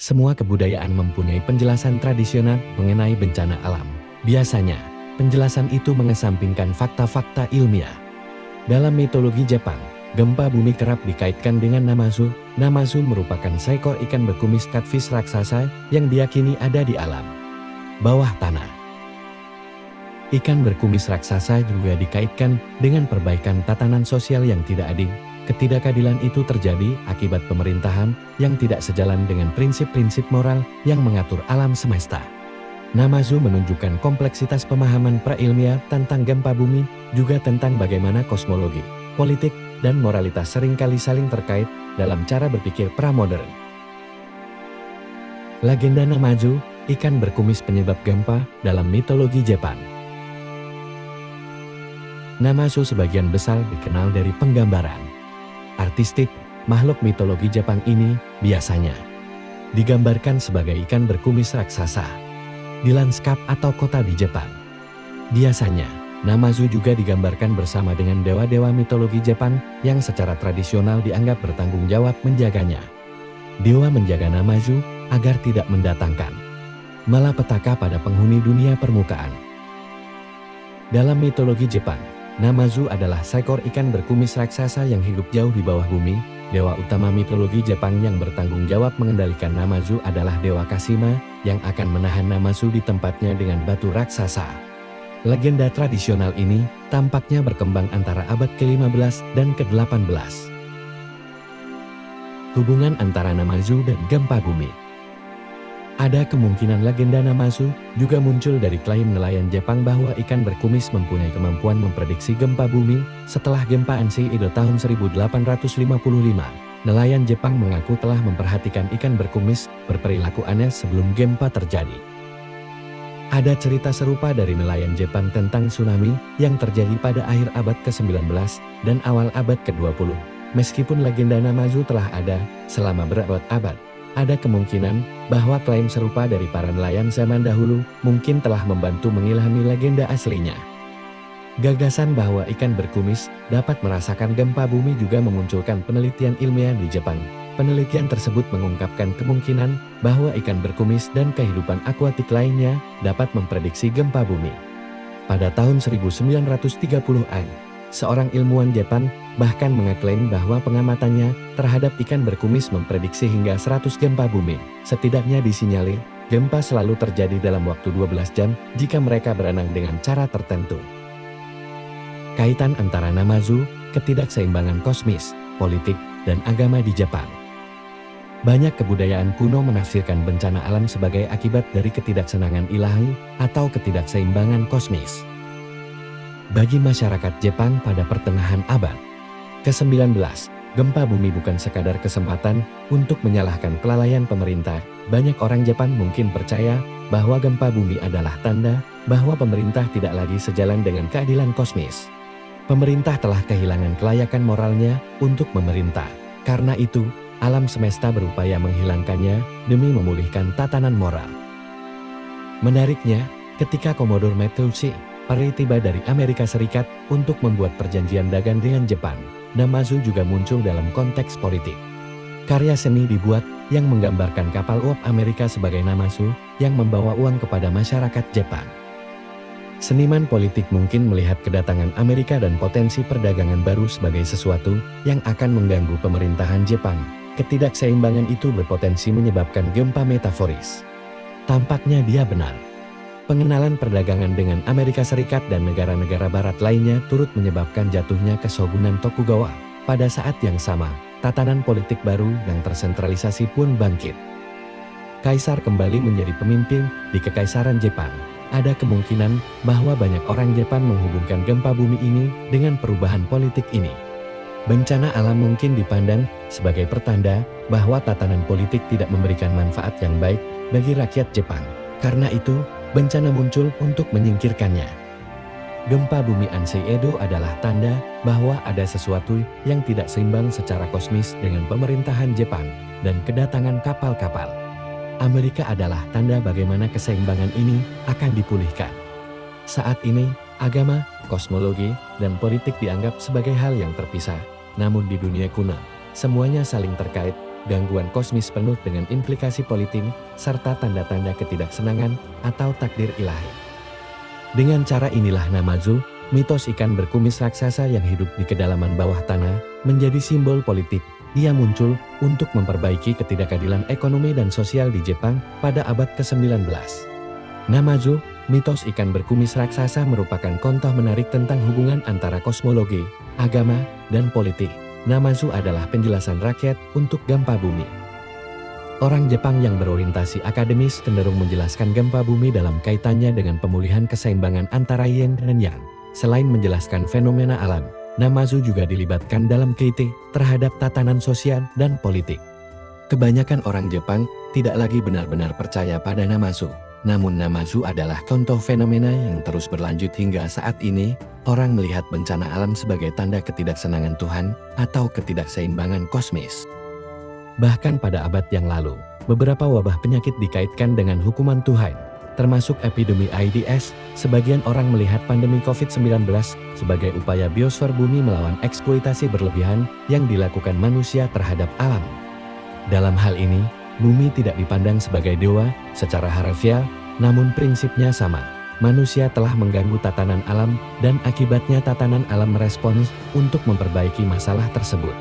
Semua kebudayaan mempunyai penjelasan tradisional mengenai bencana alam. Biasanya, penjelasan itu mengesampingkan fakta-fakta ilmiah. Dalam mitologi Jepang, gempa bumi kerap dikaitkan dengan Namazu. Namazu merupakan seekor ikan berkumis catfish raksasa yang diyakini ada di alam bawah tanah. Ikan berkumis raksasa juga dikaitkan dengan perbaikan tatanan sosial yang tidak adil. Ketidakadilan itu terjadi akibat pemerintahan yang tidak sejalan dengan prinsip-prinsip moral yang mengatur alam semesta. Namazu menunjukkan kompleksitas pemahaman pra-ilmiah tentang gempa bumi, juga tentang bagaimana kosmologi, politik, dan moralitas seringkali saling terkait dalam cara berpikir pra-modern. Legenda Namazu, ikan berkumis penyebab gempa dalam mitologi Jepang. Namazu sebagian besar dikenal dari penggambaran artistik. Makhluk mitologi Jepang ini biasanya digambarkan sebagai ikan berkumis raksasa di lanskap atau kota di Jepang. Biasanya, Namazu juga digambarkan bersama dengan dewa-dewa mitologi Jepang yang secara tradisional dianggap bertanggung jawab menjaganya. Dewa menjaga Namazu agar tidak mendatangkan malapetaka pada penghuni dunia permukaan. Dalam mitologi Jepang, Namazu adalah seekor ikan berkumis raksasa yang hidup jauh di bawah bumi. Dewa utama mitologi Jepang yang bertanggung jawab mengendalikan Namazu adalah Dewa Kashima yang akan menahan Namazu di tempatnya dengan batu raksasa. Legenda tradisional ini tampaknya berkembang antara abad ke-15 dan ke-18. Hubungan antara Namazu dan gempa bumi. Ada kemungkinan legenda Namazu juga muncul dari klaim nelayan Jepang bahwa ikan berkumis mempunyai kemampuan memprediksi gempa bumi. Setelah gempa Ansei Edo tahun 1855, nelayan Jepang mengaku telah memperhatikan ikan berkumis berperilaku aneh sebelum gempa terjadi. Ada cerita serupa dari nelayan Jepang tentang tsunami yang terjadi pada akhir abad ke-19 dan awal abad ke-20. Meskipun legenda Namazu telah ada selama berabad-abad, ada kemungkinan bahwa klaim serupa dari para nelayan zaman dahulu mungkin telah membantu mengilhami legenda aslinya. Gagasan bahwa ikan berkumis dapat merasakan gempa bumi juga memunculkan penelitian ilmiah di Jepang. Penelitian tersebut mengungkapkan kemungkinan bahwa ikan berkumis dan kehidupan akuatik lainnya dapat memprediksi gempa bumi. Pada tahun 1930-an, seorang ilmuwan Jepang bahkan mengeklaim bahwa pengamatannya terhadap ikan berkumis memprediksi hingga 100 gempa bumi. Setidaknya disinyalir, gempa selalu terjadi dalam waktu 12 jam jika mereka berenang dengan cara tertentu. Kaitan antara Namazu, ketidakseimbangan kosmis, politik, dan agama di Jepang. Banyak kebudayaan kuno menafsirkan bencana alam sebagai akibat dari ketidaksenangan ilahi atau ketidakseimbangan kosmis. Bagi masyarakat Jepang pada pertengahan abad ke-19, gempa bumi bukan sekadar kesempatan untuk menyalahkan kelalaian pemerintah. Banyak orang Jepang mungkin percaya bahwa gempa bumi adalah tanda bahwa pemerintah tidak lagi sejalan dengan keadilan kosmis. Pemerintah telah kehilangan kelayakan moralnya untuk memerintah. Karena itu, alam semesta berupaya menghilangkannya demi memulihkan tatanan moral. Menariknya, ketika Commodore Matthew Perry tiba dari Amerika Serikat untuk membuat perjanjian dagang dengan Jepang, Namazu juga muncul dalam konteks politik. Karya seni dibuat yang menggambarkan kapal uap Amerika sebagai Namazu yang membawa uang kepada masyarakat Jepang. Seniman politik mungkin melihat kedatangan Amerika dan potensi perdagangan baru sebagai sesuatu yang akan mengganggu pemerintahan Jepang. Ketidakseimbangan itu berpotensi menyebabkan gempa metaforis. Tampaknya dia benar. Pengenalan perdagangan dengan Amerika Serikat dan negara-negara barat lainnya turut menyebabkan jatuhnya Keshogunan Tokugawa. Pada saat yang sama, tatanan politik baru yang tersentralisasi pun bangkit. Kaisar kembali menjadi pemimpin di Kekaisaran Jepang. Ada kemungkinan bahwa banyak orang Jepang menghubungkan gempa bumi ini dengan perubahan politik ini. Bencana alam mungkin dipandang sebagai pertanda bahwa tatanan politik tidak memberikan manfaat yang baik bagi rakyat Jepang. Karena itu, bencana muncul untuk menyingkirkannya. Gempa bumi Ansei Edo adalah tanda bahwa ada sesuatu yang tidak seimbang secara kosmis dengan pemerintahan Jepang dan kedatangan kapal-kapal Amerika adalah tanda bagaimana keseimbangan ini akan dipulihkan. Saat ini, agama, kosmologi, dan politik dianggap sebagai hal yang terpisah. Namun di dunia kuno, semuanya saling terkait gangguan kosmis penuh dengan implikasi politik, serta tanda-tanda ketidaksenangan atau takdir ilahi. Dengan cara inilah Namazu, mitos ikan berkumis raksasa yang hidup di kedalaman bawah tanah, menjadi simbol politik. Ia muncul untuk memperbaiki ketidakadilan ekonomi dan sosial di Jepang pada abad ke-19. Namazu, mitos ikan berkumis raksasa merupakan contoh menarik tentang hubungan antara kosmologi, agama, dan politik. Namazu adalah penjelasan rakyat untuk gempa bumi. Orang Jepang yang berorientasi akademis cenderung menjelaskan gempa bumi dalam kaitannya dengan pemulihan keseimbangan antara yin dan yang. Selain menjelaskan fenomena alam, Namazu juga dilibatkan dalam kritik terhadap tatanan sosial dan politik. Kebanyakan orang Jepang tidak lagi benar-benar percaya pada Namazu. Namun Namazu adalah contoh fenomena yang terus berlanjut hingga saat ini. Orang melihat bencana alam sebagai tanda ketidaksenangan Tuhan atau ketidakseimbangan kosmis. Bahkan pada abad yang lalu, beberapa wabah penyakit dikaitkan dengan hukuman Tuhan, termasuk epidemi AIDS. Sebagian orang melihat pandemi COVID-19 sebagai upaya biosfer bumi melawan eksploitasi berlebihan yang dilakukan manusia terhadap alam. Dalam hal ini, bumi tidak dipandang sebagai dewa secara harfiah, namun prinsipnya sama. Manusia telah mengganggu tatanan alam dan akibatnya tatanan alam merespons untuk memperbaiki masalah tersebut.